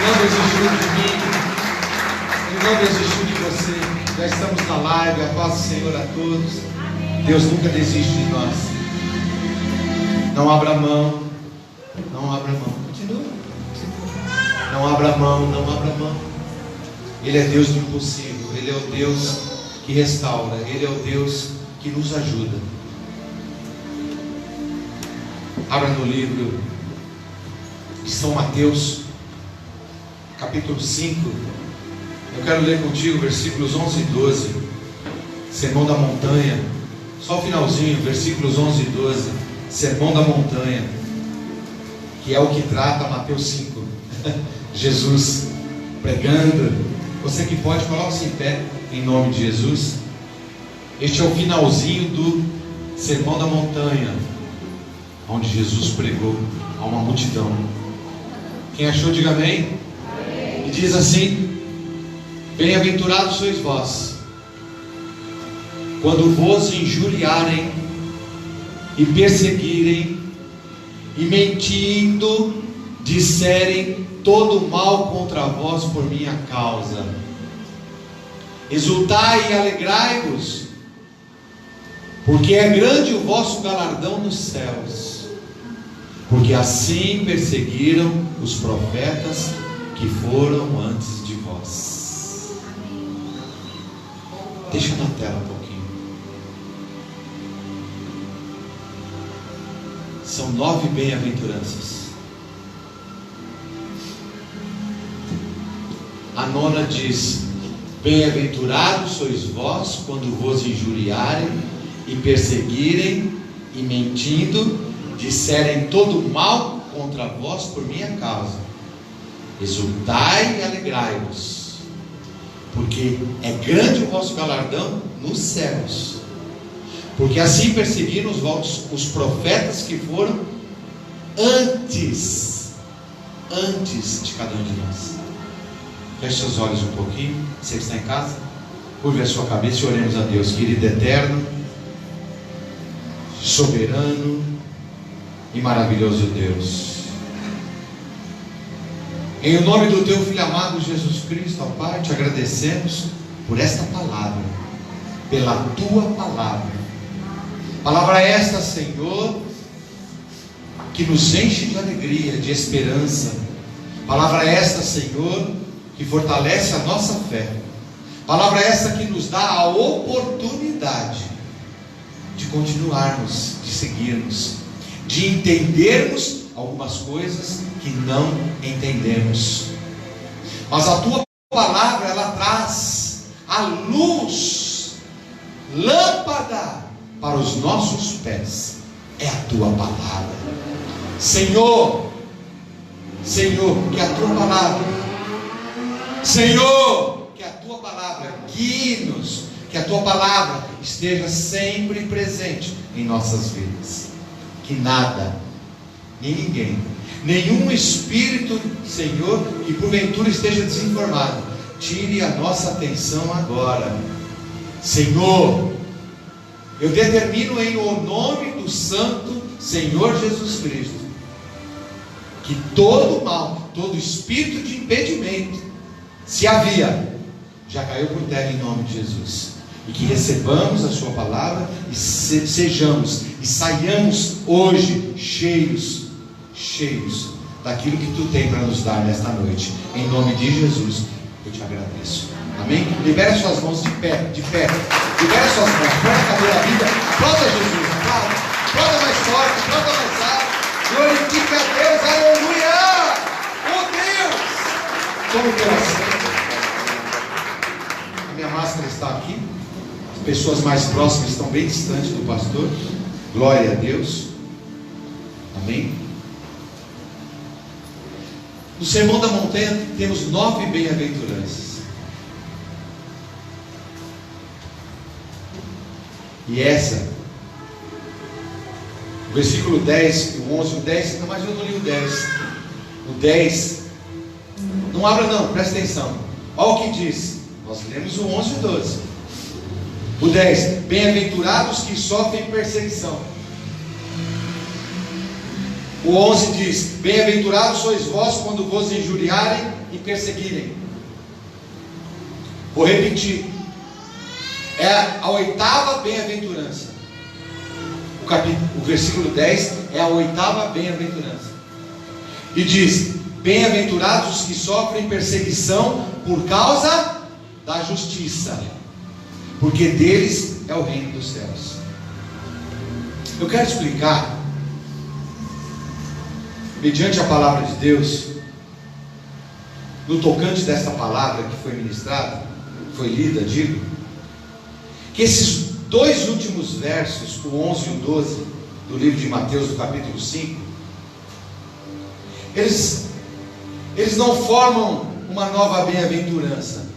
não desistiu de mim, Ele não desistiu de você. Já estamos na live, a paz do Senhor a todos. Deus nunca desiste de nós. Não abra mão, não abra mão. Continua. Não abra mão, não abra mão. Ele é Deus do impossível, Ele é o Deus que restaura, Ele é o Deus que nos ajuda. Abra no livro de São Mateus, capítulo 5. Eu quero ler contigo versículos 11 e 12. Sermão da montanha. Só o finalzinho, versículos 11 e 12. Sermão da montanha, que é o que trata Mateus 5. Jesus pregando. Você que pode, coloque-se em pé, em nome de Jesus. Este é o finalzinho do Sermão da montanha, onde Jesus pregou a uma multidão. Quem achou, diga amém. Amém. E diz assim: bem-aventurados sois vós, quando vos injuriarem e perseguirem, e mentindo disserem todo mal contra vós por minha causa. Exultai e alegrai-vos, porque é grande o vosso galardão nos céus, porque assim perseguiram os profetas que foram antes de vós. Deixa na tela um pouquinho. São 9 bem-aventuranças. A nona diz: bem-aventurados sois vós quando vos injuriarem e perseguirem e mentindo disserem todo mal contra vós por minha causa. Exultai e alegrai-vos, porque é grande o vosso galardão nos céus, porque assim perseguiram os profetas que foram antes de cada um de nós. Feche seus olhos um pouquinho. Você que está em casa, curve a sua cabeça e oremos a Deus. Querido eterno, soberano e maravilhoso Deus, em nome do teu Filho amado Jesus Cristo, ó Pai, te agradecemos por esta palavra, pela tua palavra. Palavra esta, Senhor, que nos enche de alegria, de esperança. Palavra esta, Senhor, que fortalece a nossa fé. Palavra esta que nos dá a oportunidade de continuarmos, de seguirmos, de entendermos algumas coisas que não entendemos. Mas a tua palavra, ela traz a luz, lâmpada para os nossos pés. É a tua palavra, Senhor. Senhor, que a tua palavra, Senhor, que a tua palavra guie-nos, que a tua palavra esteja sempre presente em nossas vidas. Que nada, nem ninguém, nenhum espírito, Senhor, que porventura esteja desinformado, tire a nossa atenção agora. Senhor, eu determino em o nome do Santo Senhor Jesus Cristo, que todo mal, todo espírito de impedimento, se havia, já caiu por terra em nome de Jesus. E que recebamos a sua palavra e sejamos e saiamos hoje cheios daquilo que tu tem para nos dar nesta noite. Em nome de Jesus, eu te agradeço. Amém? Libera suas mãos de pé. Libera suas mãos. Põe a cadeira da vida. Aplauda Jesus. Aplauda mais forte. Aplauda mais alto. Glorifica a Deus. Aleluia. Oh Deus. Toma o coração. A minha máscara está aqui. As pessoas mais próximas estão bem distantes do pastor. Glória a Deus. Amém. No Sermão da Montanha temos 9 bem-aventuranças. E essa, o versículo 10, o 11, o 10, não, mas eu não li o 10. O 10, não abra não, presta atenção. Olha o que diz. Nós lemos o 11 e o 12. O 10, bem-aventurados que sofrem perseguição. O 11 diz: bem-aventurados sois vós quando vos injuriarem e perseguirem. Vou repetir. É a oitava bem-aventurança. O versículo 10 é a oitava bem-aventurança. E diz: bem-aventurados os que sofrem perseguição por causa da justiça, porque deles é o reino dos céus. Eu quero explicar, mediante a palavra de Deus, no tocante desta palavra que foi ministrada, foi lida, digo, que esses dois últimos versos, o 11 e o 12, do livro de Mateus, do capítulo 5, eles não formam uma nova bem-aventurança.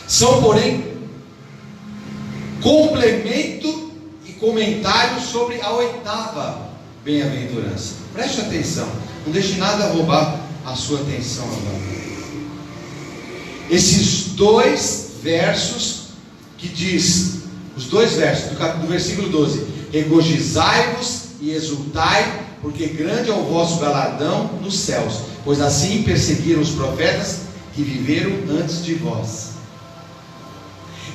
São, porém, complemento e comentário sobre a oitava bem-aventurança. Preste atenção, não deixe nada roubar a sua atenção agora. Esses dois versos que diz, os dois versos do versículo 12: regozijai-vos e exultai, porque grande é o vosso galardão nos céus, pois assim perseguiram os profetas que viveram antes de vós.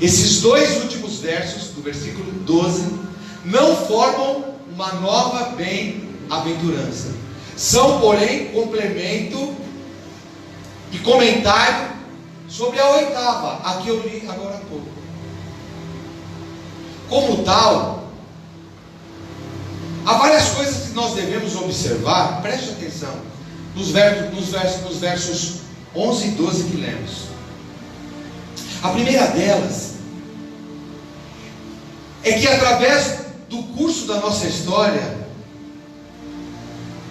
Esses dois últimos versos do versículo 12 não formam uma nova bem-aventurança, são, porém, complemento e comentário sobre a oitava, a que eu li agora há pouco. Como tal, há várias coisas que nós devemos observar. Preste atenção nos versos 11 e 12 que lemos. A primeira delas é que, através do curso da nossa história,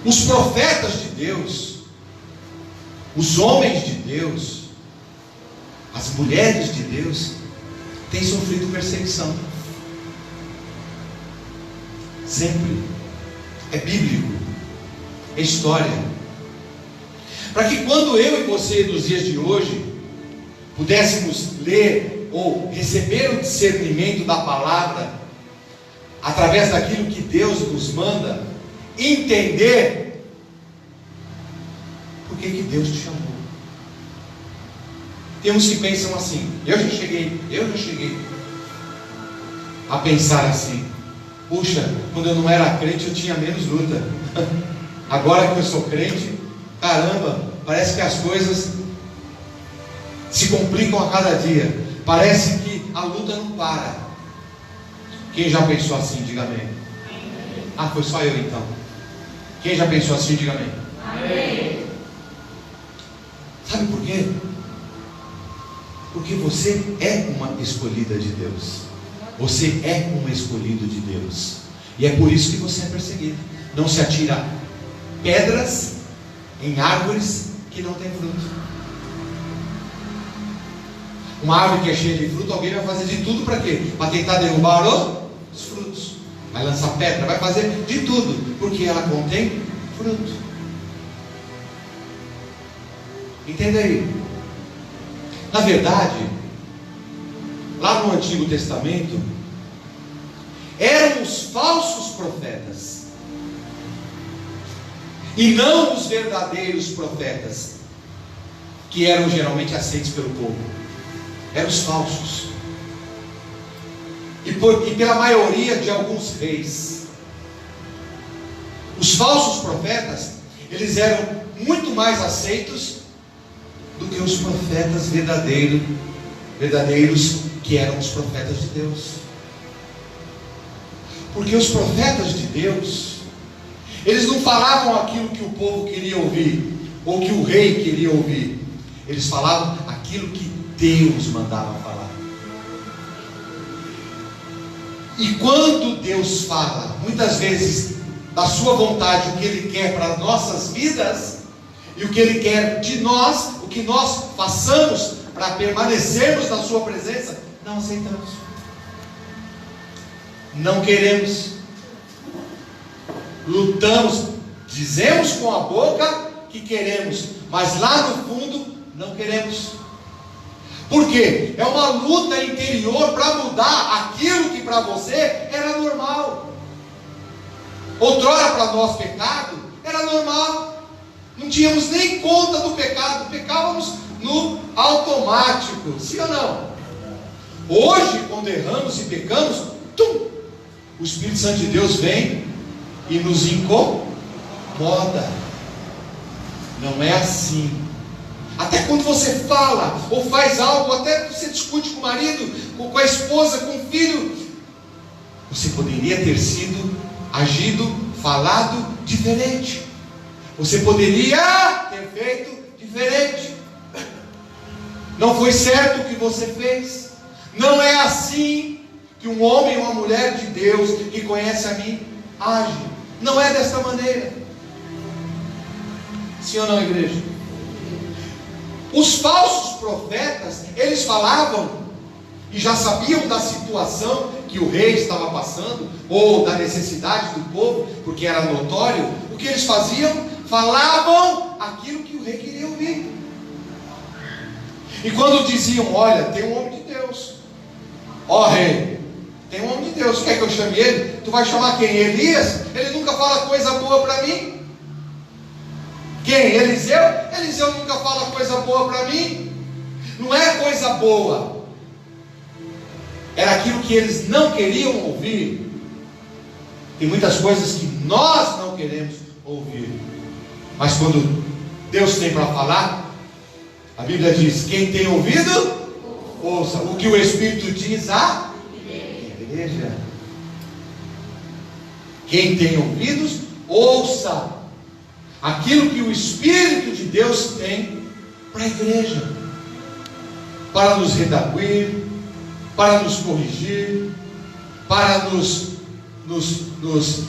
os profetas de Deus, os homens de Deus, as mulheres de Deus têm sofrido perseguição. Sempre. É bíblico. É história. Para que quando eu e você, nos dias de hoje, pudéssemos ler ou receber o discernimento da palavra, através daquilo que Deus nos manda, entender por que Deus te chamou. Tem uns que pensam assim, eu já cheguei a pensar assim: puxa, quando eu não era crente eu tinha menos luta. Agora que eu sou crente, caramba, parece que as coisas se complicam a cada dia. Parece que a luta não para. Quem já pensou assim, diga amém. Ah, foi só eu então. Quem já pensou assim, diga amém. Amém. Sabe por quê? Porque você é uma escolhida de Deus. Você é um escolhido de Deus. E é por isso que você é perseguido. Não se atira pedras em árvores que não têm fruto. Uma árvore que é cheia de fruto, alguém vai fazer de tudo para quê? Para tentar derrubar os frutos. Vai lançar pedra, vai fazer de tudo, porque ela contém fruto. Entenda aí. Na verdade, lá no Antigo Testamento, eram os falsos profetas, e não os verdadeiros profetas, que eram geralmente aceitos pelo povo. Eram os falsos, e pela maioria de alguns reis. Os falsos profetas, eles eram muito mais aceitos do que os profetas verdadeiros, que eram os profetas de Deus. Porque os profetas de Deus, eles não falavam aquilo que o povo queria ouvir, ou que o rei queria ouvir. Eles falavam aquilo que Deus mandava falar. E quando Deus fala, muitas vezes, da sua vontade, o que Ele quer para as nossas vidas, e o que Ele quer de nós, o que nós façamos para permanecermos na sua presença, não aceitamos. Não queremos. Lutamos, dizemos com a boca que queremos, mas lá no fundo não queremos. Por quê? É uma luta interior para mudar aquilo que para você era normal. Outrora para nós pecado era normal, não tínhamos nem conta do pecado, pecávamos no automático, sim ou não? Hoje, quando erramos e pecamos, o Espírito Santo de Deus vem e nos incomoda. Não é assim. Até quando você fala ou faz algo, até você discute com o marido, com a esposa, com o filho, você poderia ter sido agido, falado diferente. Você poderia ter feito diferente. Não foi certo o que você fez. Não é assim que um homem ou uma mulher de Deus que conhece a mim age. Não é desta maneira. Sim ou não, igreja? Os falsos profetas, eles falavam e já sabiam da situação que o rei estava passando, ou da necessidade do povo, porque era notório. O que eles faziam? Falavam aquilo que o rei queria ouvir. E quando diziam: olha, tem um homem de Deus, ó rei, tem um homem de Deus, quer que eu chame ele? Tu vai chamar quem? Elias? Ele nunca fala coisa boa para mim. Quem? Eliseu? Eliseu nunca fala coisa boa para mim. Não é coisa boa, era aquilo que eles não queriam ouvir. Tem muitas coisas que nós não queremos ouvir, mas quando Deus tem para falar, a Bíblia diz: quem tem ouvido, ouça o que o Espírito diz à igreja. Quem tem ouvidos, ouça aquilo que o Espírito de Deus tem para a igreja, para nos redarguir, para nos corrigir, para nos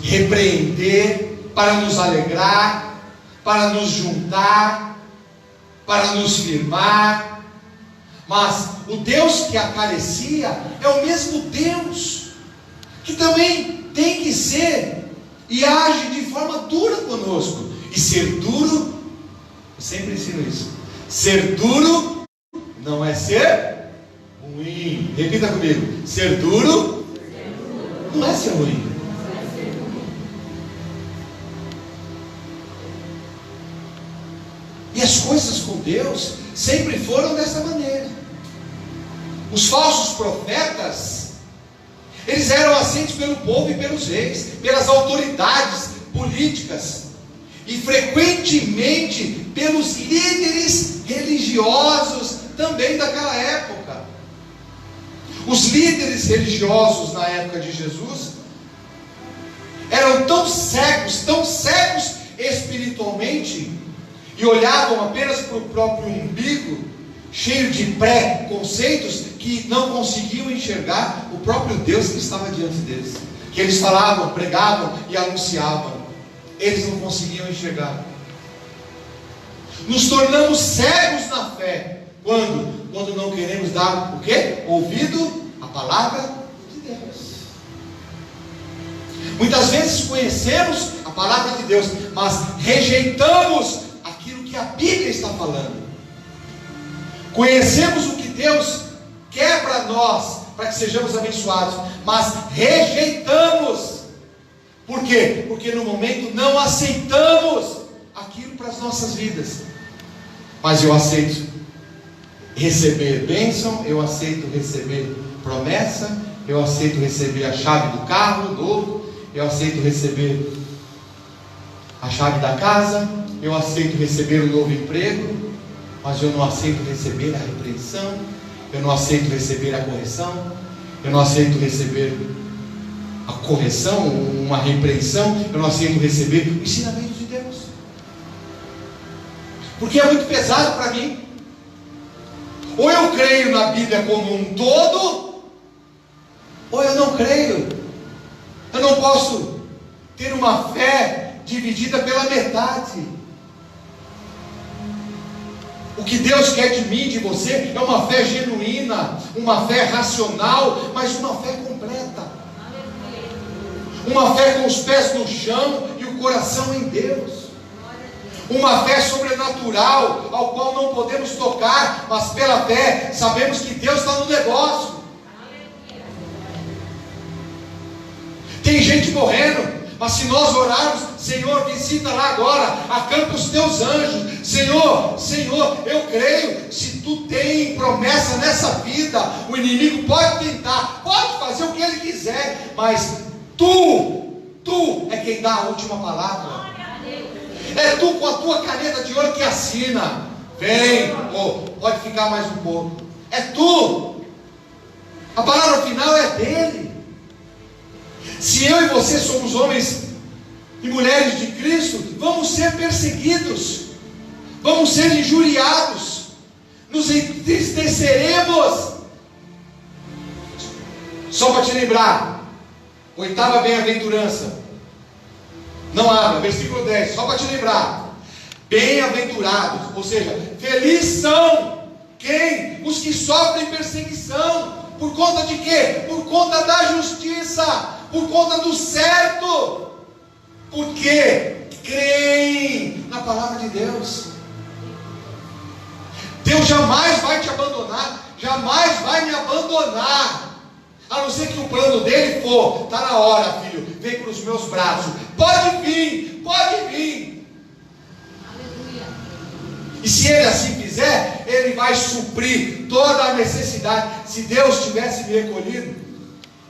repreender, para nos alegrar, para nos juntar, para nos firmar. Mas o Deus que acaricia é o mesmo Deus que também tem que ser e age de forma dura conosco. E ser duro, eu sempre ensino isso, ser duro não é ser ruim. Repita comigo: ser duro não é ser ruim. E as coisas com Deus sempre foram dessa maneira. Os falsos profetas, eles eram aceitos pelo povo e pelos reis, pelas autoridades políticas, e frequentemente pelos líderes religiosos também daquela época. Os líderes religiosos na época de Jesus eram tão cegos espiritualmente, e olhavam apenas para o próprio umbigo, cheio de pré-conceitos, que não conseguiam enxergar o próprio Deus que estava diante deles, que eles falavam, pregavam e anunciavam. Eles não conseguiam enxergar. Nos tornamos cegos na fé quando não queremos dar o quê? Ouvido à palavra de Deus. Muitas vezes conhecemos a palavra de Deus, mas rejeitamos aquilo que a Bíblia está falando. Conhecemos o que Deus quer para nós, para que sejamos abençoados, mas rejeitamos. Por quê? Porque no momento não aceitamos aquilo para as nossas vidas. Mas eu aceito receber bênção, eu aceito receber promessa, eu aceito receber a chave do carro novo, eu aceito receber a chave da casa, eu aceito receber um novo emprego, mas eu não aceito receber a repreensão, eu não aceito receber a correção, eu não aceito receber a correção, uma repreensão, eu não aceito receber o ensinamento de Deus, porque é muito pesado para mim. Ou eu creio na Bíblia como um todo, ou eu não creio. Eu não posso ter uma fé dividida pela metade. O que Deus quer de mim, de você, é uma fé genuína, uma fé racional, mas uma fé completa. Uma fé com os pés no chão e o coração em Deus. Uma fé sobrenatural, ao qual não podemos tocar, mas pela fé sabemos que Deus está no negócio. Tem gente morrendo, Mas se nós orarmos, Senhor, visita lá agora, acampa os teus anjos. Senhor, eu creio, se tu tem promessa nessa vida, o inimigo pode tentar, pode fazer o que ele quiser, mas tu é quem dá a última palavra. É tu com a tua caneta de ouro que assina. Vem, pode ficar mais um pouco. É tu. A palavra final é dele. Se eu e você somos homens e mulheres de Cristo, vamos ser perseguidos, vamos ser injuriados, nos entristeceremos. Só para te lembrar, 8ª bem-aventurança. Não abra, versículo 10, só para te lembrar. Bem-aventurados, ou seja, felizes são quem? Os que sofrem perseguição. Por conta de quê? Por conta da justiça, por conta do certo. Porque creem na palavra de Deus. Deus jamais vai te abandonar, jamais vai me abandonar. A não ser que o plano dele for: está na hora, filho, vem para os meus braços. Pode vir, pode vir. Aleluia. E se ele assim fizer, ele vai suprir toda a necessidade. Se Deus tivesse me recolhido,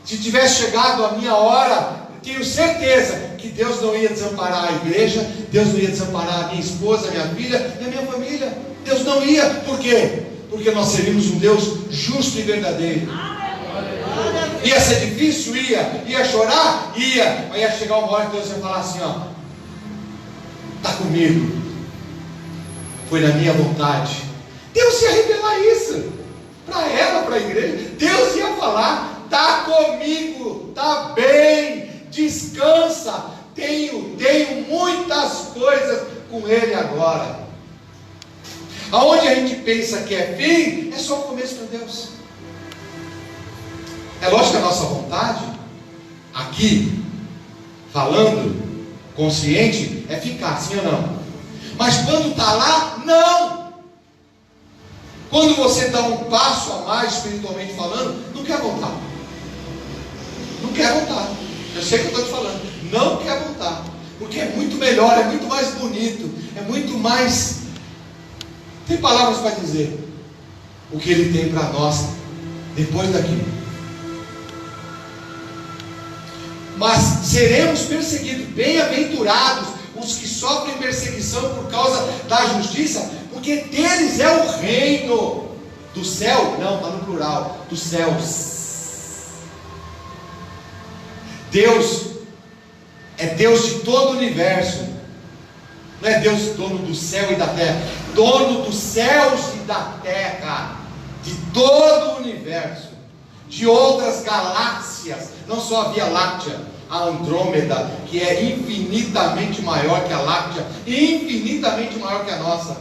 se tivesse chegado a minha hora, tenho certeza que Deus não ia desamparar a igreja, Deus não ia desamparar a minha esposa, a minha filha e a minha família. Deus não ia. Por quê? Porque nós servimos um Deus justo e verdadeiro. Ia ser difícil? Ia chorar? Ia. Mas ia chegar uma hora que Deus ia falar assim: está comigo, foi na minha vontade. Deus ia revelar isso para ela, para a igreja. Deus ia falar: está comigo, está bem, descansa, tenho muitas coisas com ele agora. Aonde a gente pensa que é fim, é só o começo para Deus. É lógico que a nossa vontade, aqui, falando, consciente, é ficar, sim ou não? Mas quando está lá, não. Quando você dá um passo a mais, espiritualmente falando, não quer voltar. Não quer voltar. Eu sei que eu estou te falando. Não quer voltar. Porque é muito melhor, é muito mais bonito, é muito mais... Tem palavras para dizer o que ele tem para nós depois daqui. Mas seremos perseguidos, bem-aventurados os que sofrem perseguição por causa da justiça, porque deles é o reino do céu. Não, está no plural, dos céus. Deus é Deus de todo o universo. Não é Deus dono do céu e da terra, dono dos céus e da terra, de todo o universo, de outras galáxias, não só a Via Láctea, a Andrômeda, que é infinitamente maior que a Láctea, infinitamente maior que a nossa,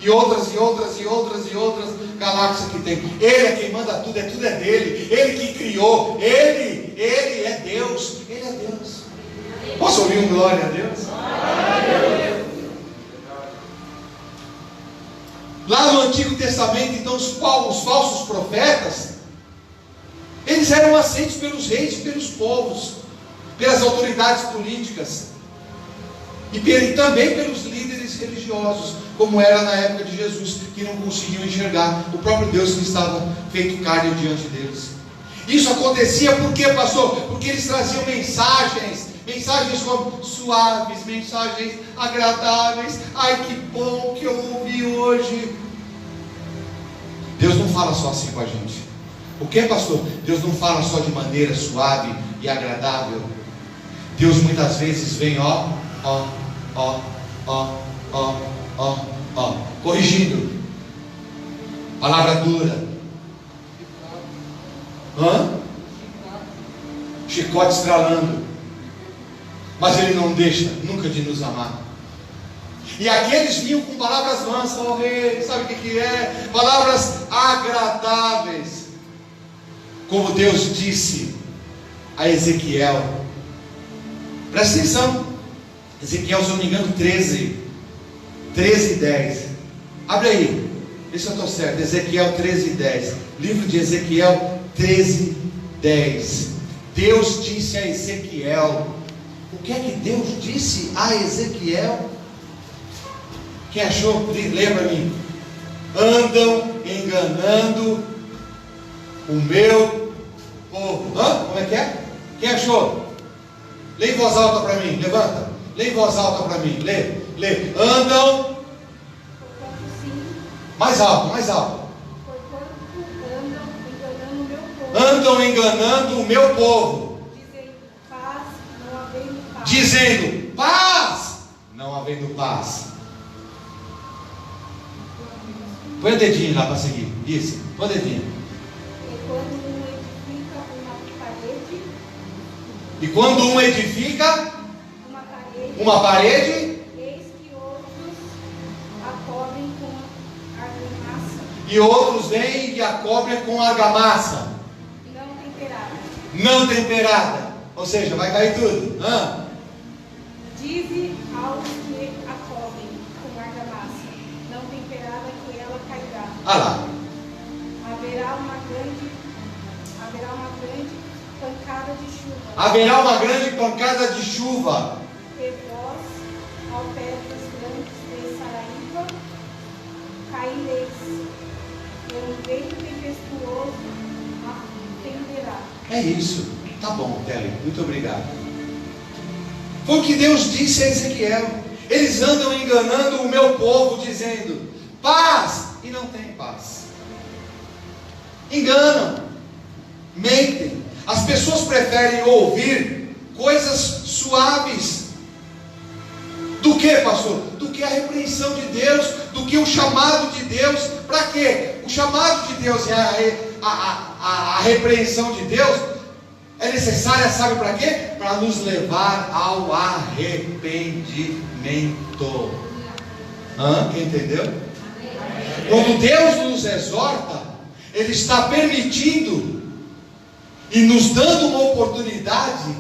e outras galáxias que tem. Ele é quem manda tudo é dele, ele que criou, ele é Deus, ele é Deus. Posso ouvir um glória a Deus? Lá no Antigo Testamento, então, os falsos profetas, eles eram aceitos pelos reis, pelos povos, pelas autoridades políticas e também pelos líderes religiosos, como era na época de Jesus, que não conseguiam enxergar o próprio Deus que estava feito carne diante deles. Isso acontecia por quê, pastor? Porque eles traziam mensagens como suaves, mensagens agradáveis. Ai, que bom que eu ouvi hoje. Deus não fala só assim com a gente. O que, pastor? Deus não fala só de maneira suave e agradável. Deus muitas vezes vem, corrigindo. Palavra dura. Chicote estralando. Mas Ele não deixa nunca de nos amar. E aqueles vinham com palavras mansas, rei, sabe o que é? Palavras agradáveis. Como Deus disse a Ezequiel. Presta atenção. Ezequiel, se eu não me engano, 13:10. Abre aí, vê se eu estou certo. Ezequiel 13:10. Livro de Ezequiel 13:10. Deus disse a Ezequiel: O que é que Deus disse a Ezequiel? Quem achou? Lê para mim. Andam enganando o meu povo. Como é que é? Quem achou? Lê em voz alta para mim. Levanta. Lê em voz alta para mim. Lê. Andam. Mais alto, mais alto. Andam enganando o meu povo. Dizendo paz, não havendo paz. Põe o dedinho lá para seguir. Isso, põe o dedinho. E quando um edifica uma parede, eis que outros a cobrem com argamassa. E outros vêm e a cobrem com argamassa. Não temperada. Ou seja, vai cair tudo. Dize aos que a cobrem com argamassa, não temperada, que ela cairá. Lá. Haverá uma grande pancada de chuva. Haverá uma grande pancada de chuva. E vós, ao pé dos grandes de Saraíba, caireis, e um vento tempestuoso a fenderá. É isso. Tá bom, Kelly. Muito obrigado. Foi o que Deus disse a Ezequiel. Eles andam enganando o meu povo, dizendo paz, e não tem paz. Enganam, mentem. As pessoas preferem ouvir coisas suaves. Do que, pastor? Do que a repreensão de Deus, do que o chamado de Deus. Para quê? O chamado de Deus e a repreensão de Deus é necessária, sabe para quê? Para nos levar ao arrependimento. Quem entendeu? Quando Deus nos exorta, Ele está permitindo e nos dando uma oportunidade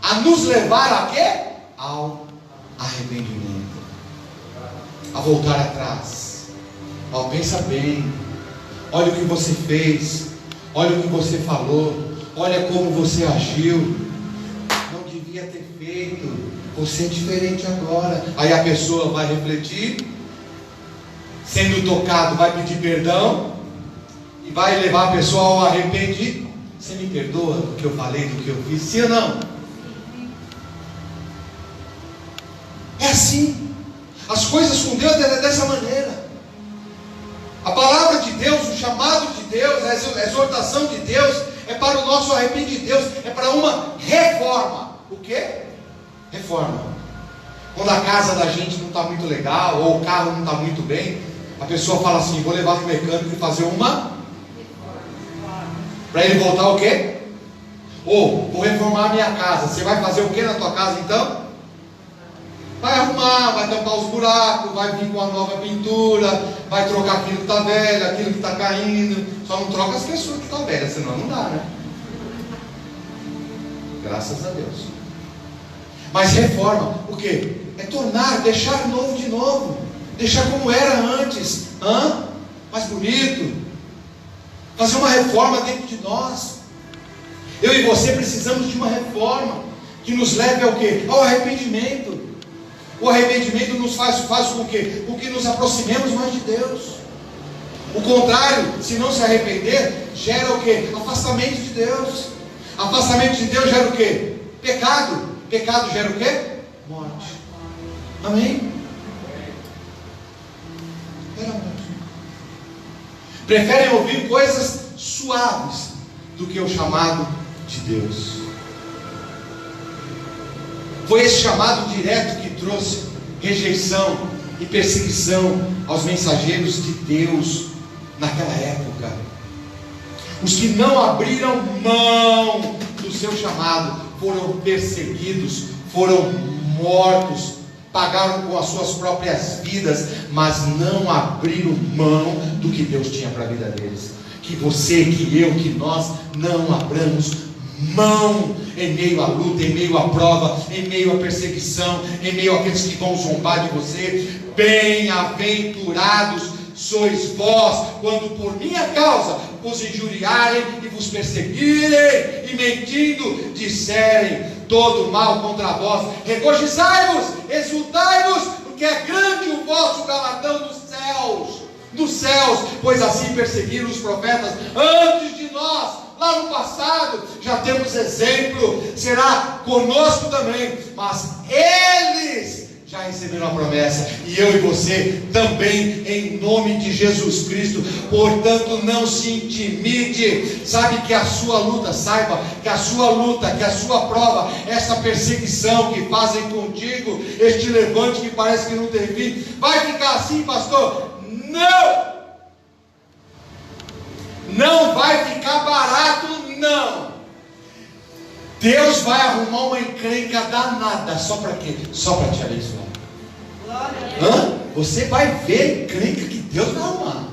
a nos levar a quê? Ao arrependimento, a voltar atrás. Pensa bem, olha o que você fez, olha o que você falou, olha como você agiu, não devia ter feito, você é diferente agora. Aí a pessoa vai refletir, sendo tocado, vai pedir perdão e vai levar a pessoa ao arrependimento. Você me perdoa do que eu falei, do que eu fiz? Sim ou não? É assim. As coisas com Deus é dessa maneira. A palavra de Deus, o chamado de Deus, a exortação de Deus é para o nosso arrependimento. Deus é para uma reforma. O quê? Reforma. Quando a casa da gente não está muito legal, ou o carro não está muito bem, a pessoa fala assim: vou levar para o mecânico e fazer uma. Para ele voltar o quê? Ou vou reformar a minha casa. Você vai fazer o quê na tua casa então? Vai arrumar, vai tampar os buracos, vai vir com a nova pintura, vai trocar aquilo que está velho, aquilo que está caindo. Só não troca as pessoas que estão velhas, senão não dá, né? Graças a Deus. Mas reforma, o quê? É tornar, deixar novo de novo, deixar como era antes, mais bonito. Fazer uma reforma dentro de nós. Eu e você precisamos de uma reforma que nos leve ao quê? Ao arrependimento. O arrependimento nos faz com que nos aproximemos mais de Deus. O contrário, se não se arrepender, gera o quê? Afastamento de Deus. Afastamento de Deus gera o quê? Pecado. Pecado gera o quê? Morte. Amém? Gera morte. Preferem ouvir coisas suaves do que o chamado de Deus. Foi esse chamado direto que trouxe rejeição e perseguição aos mensageiros de Deus naquela época. Os que não abriram mão do seu chamado foram perseguidos, foram mortos, pagaram com as suas próprias vidas, mas não abriram mão do que Deus tinha para a vida deles. Que você, que eu, que nós não abramos mão em meio à luta, em meio à prova, em meio à perseguição, em meio àqueles que vão zombar de você. Bem-aventurados sois vós, quando por minha causa vos injuriarem e vos perseguirem, e mentindo disserem todo mal contra vós. Regozijai-vos, exultai-vos, porque é grande o vosso galardão dos céus, pois assim perseguiram os profetas antes de nós. Lá no passado, já temos exemplo, será conosco também, mas eles já receberam a promessa, e eu e você também, em nome de Jesus Cristo. Portanto, não se intimide, sabe que a sua luta, saiba que a sua luta, que a sua prova, essa perseguição que fazem contigo, este levante que parece que não tem fim, vai ficar assim, pastor? Não vai ficar barato, não. Deus vai arrumar uma encrenca danada. Só para quê? Só para te abençoar. Você vai ver a encrenca que Deus vai arrumar.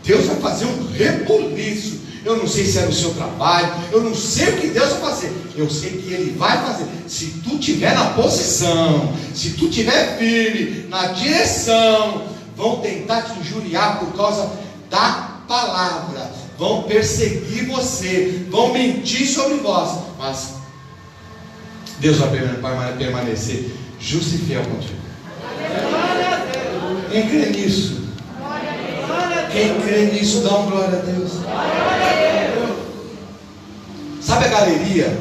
Deus vai fazer um rebuliço. Eu não sei se é no seu trabalho, eu não sei o que Deus vai fazer. Eu sei que Ele vai fazer. Se tu estiver na posição, se tu estiver firme, na direção, vão tentar te injuriar por causa da palavra, vão perseguir você, vão mentir sobre vós, mas Deus vai permanecer justo e fiel contigo. Quem crê nisso? Quem crê nisso, dá uma glória a Deus. Sabe a galeria?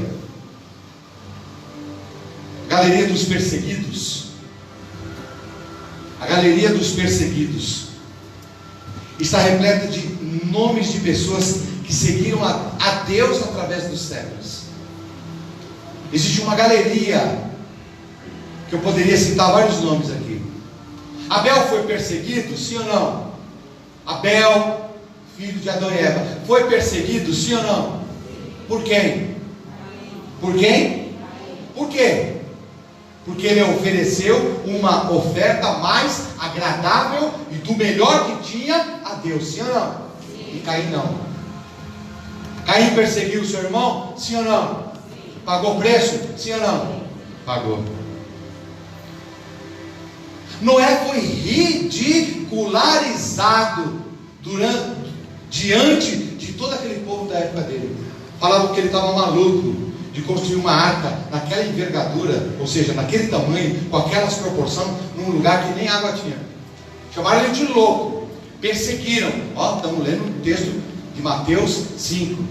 Galeria dos perseguidos. A galeria dos perseguidos está repleta de nomes de pessoas que seguiram a Deus através dos séculos. Existe uma galeria, que eu poderia citar vários nomes aqui. Abel foi perseguido, sim ou não? Abel, filho de Adão e Eva, foi perseguido, sim ou não? Por quem? Por quem? Por quê? Porque ele ofereceu uma oferta mais agradável e do melhor que tinha a Deus, sim ou não? Sim. E Caim não. Caim perseguiu o seu irmão, sim ou não? Sim. Pagou preço, sim ou não? Sim. Pagou. Noé foi ridicularizado diante de todo aquele povo da época dele. Falavam que ele estava maluco de construir uma arca naquela envergadura, ou seja, naquele tamanho, com aquelas proporções, num lugar que nem água tinha. Chamaram ele de louco, perseguiram. Estamos lendo um texto de Mateus 5.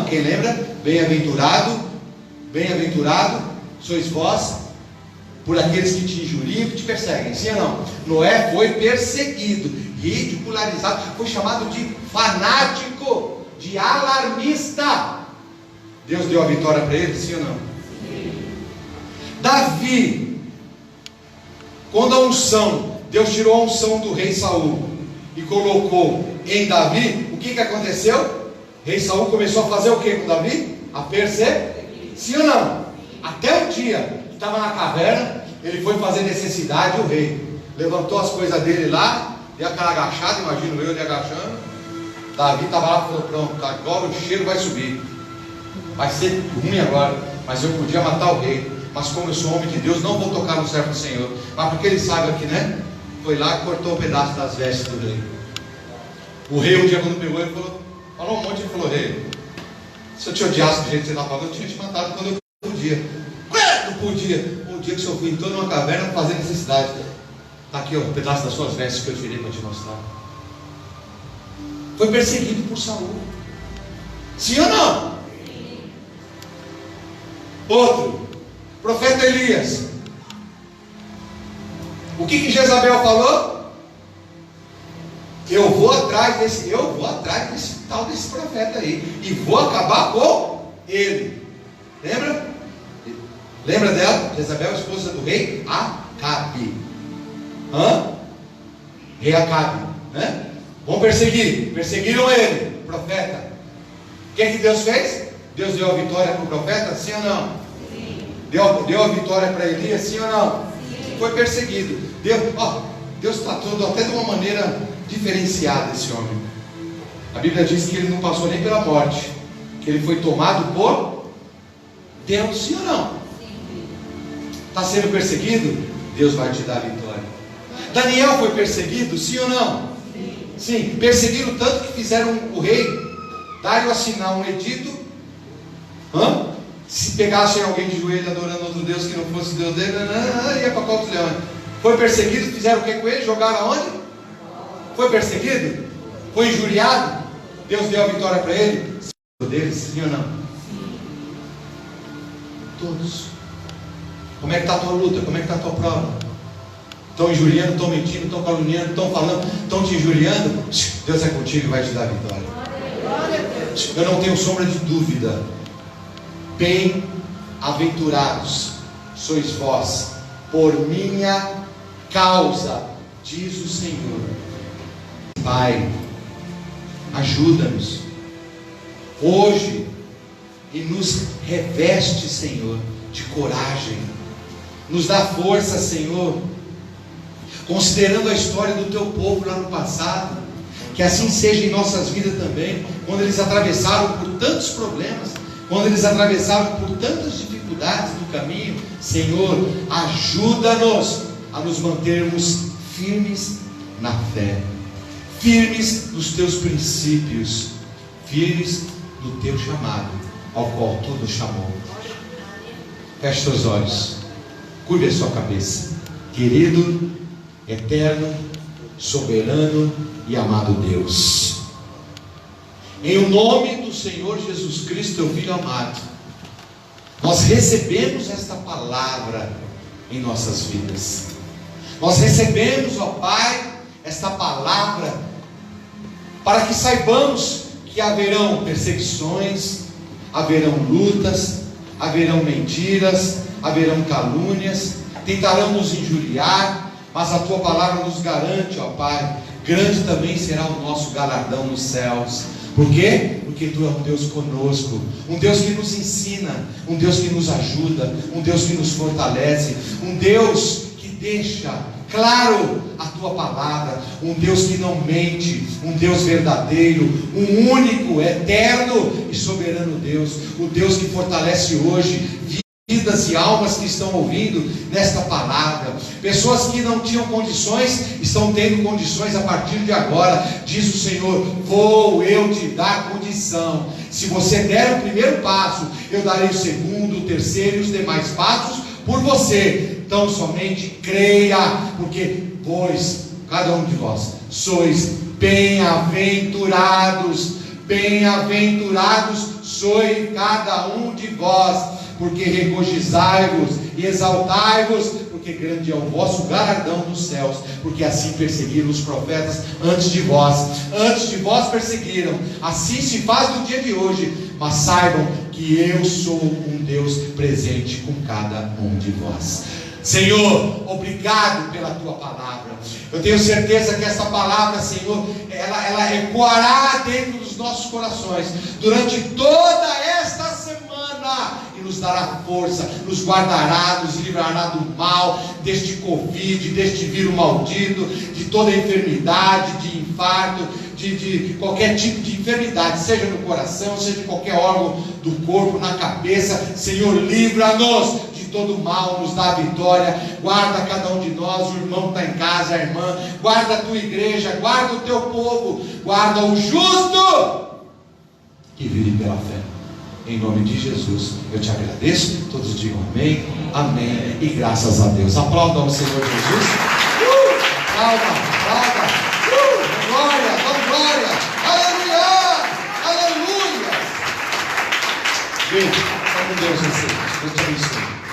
Quem lembra? Bem-aventurado sois vós por aqueles que te injuriam e que te perseguem, sim ou não? Noé foi perseguido, ridicularizado, foi chamado de fanático, de alarmista. Deus deu a vitória para ele, sim ou não? Sim. Davi, quando a unção, Deus tirou a unção do rei Saul e colocou em Davi, o que aconteceu? O rei Saul começou a fazer o que com Davi? A perseguir, sim ou não? Até o dia que estava na caverna, ele foi fazer necessidade, o rei levantou as coisas dele lá, deu aquela agachada, imagino eu ele agachando. Davi estava lá e falou: pronto, agora o cheiro vai subir. Vai ser ruim agora, mas eu podia matar o rei. Mas como eu sou homem de Deus, não vou tocar no servo do Senhor. Mas porque ele sabe aqui, né? Foi lá e cortou um pedaço das vestes do rei. O rei um dia quando pegou, ele falou um monte, ele falou: rei, se eu te odiasse do jeito que você está falando, eu tinha te matado quando eu podia. Não podia. O dia que o senhor entrou numa caverna para fazer necessidade. Está aqui, um pedaço das suas vestes que eu tirei para te mostrar. Foi perseguido por Saul. Sim ou não? Outro, profeta Elias. O que Jezabel falou? Eu vou atrás desse tal desse profeta aí, e vou acabar com ele. Lembra dela? Jezabel, esposa do rei Acabe. Rei Acabe, né? Vão perseguiram ele, profeta. O que Deus fez? Deus deu a vitória para o profeta, sim ou não? Sim. Deu a vitória para Elias, sim ou não? Sim. Foi perseguido. Deus tratou até de uma maneira diferenciada esse homem. A Bíblia diz que ele não passou nem pela morte, que ele foi tomado por Deus, sim ou não? Está sendo perseguido? Deus vai te dar a vitória. Daniel foi perseguido, sim ou não? Sim. Perseguiram tanto que fizeram o rei Dário assinar um edito se pegassem alguém de joelho adorando outro Deus que não fosse Deus dele, ia para qual leão. Foi perseguido, fizeram o que com ele? Jogaram aonde? Foi perseguido? Foi injuriado? Deus deu a vitória para ele? Deles, sim ou não? Todos. Como é que está a tua luta? Como é que está a tua prova? Estão injuriando, estão mentindo, estão caluniando, estão falando, estão te injuriando? Deus é contigo e vai te dar a vitória. Eu não tenho sombra de dúvida. Bem-aventurados sois vós por minha causa, diz o Senhor. Pai, ajuda-nos hoje e nos reveste, Senhor, de coragem. Nos dá força, Senhor, considerando a história do teu povo lá no passado, que assim seja em nossas vidas também, quando eles atravessaram por tantos problemas, quando eles atravessaram por tantas dificuldades no caminho. Senhor, ajuda-nos a nos mantermos firmes na fé, firmes nos teus princípios, firmes no teu chamado, ao qual tu nos chamou. Feche seus olhos, curve a sua cabeça. Querido, eterno, soberano e amado Deus, em o nome do Senhor Jesus Cristo, teu Filho amado, nós recebemos esta palavra em nossas vidas. Nós recebemos, ó Pai, esta palavra para que saibamos que haverão perseguições, haverão lutas, haverão mentiras, haverão calúnias, tentarão nos injuriar, mas a tua palavra nos garante, ó Pai, grande também será o nosso galardão nos céus. Por quê? Porque tu é um Deus conosco, um Deus que nos ensina, um Deus que nos ajuda, um Deus que nos fortalece, um Deus que deixa claro a tua palavra, um Deus que não mente, um Deus verdadeiro, um único, eterno e soberano Deus, o Deus que fortalece hoje vidas e almas que estão ouvindo nesta palavra. Pessoas que não tinham condições, estão tendo condições a partir de agora. Diz o Senhor: vou eu te dar condição. Se você der o primeiro passo, eu darei o segundo, o terceiro e os demais passos por você. Então somente creia, porque pois cada um de vós sois bem-aventurados. Bem-aventurados sois cada um de vós, porque regozijai-vos e exaltai-vos, porque grande é o vosso galardão dos céus, porque assim perseguiram os profetas antes de vós perseguiram, assim se faz no dia de hoje. Mas saibam que eu sou um Deus presente com cada um de vós. Senhor, obrigado pela tua palavra. Eu tenho certeza que essa palavra, Senhor, ela ecoará dentro dos nossos corações durante toda esta semana e nos dará força, nos guardará, nos livrará do mal, deste Covid, deste vírus maldito, de toda enfermidade, de infarto, de qualquer tipo de enfermidade, seja no coração, seja em qualquer órgão do corpo, na cabeça. Senhor, livra-nos de todo mal, nos dá a vitória. Guarda cada um de nós, o irmão que está em casa, a irmã, guarda a tua igreja, guarda o teu povo, guarda o justo que vive pela fé. Em nome de Jesus, eu te agradeço. Todos digam amém, amém e graças a Deus. Aplaudam o Senhor Jesus. Aplauda. Glória, aleluia, aleluia. Gente, com Deus, Deus te abençoe.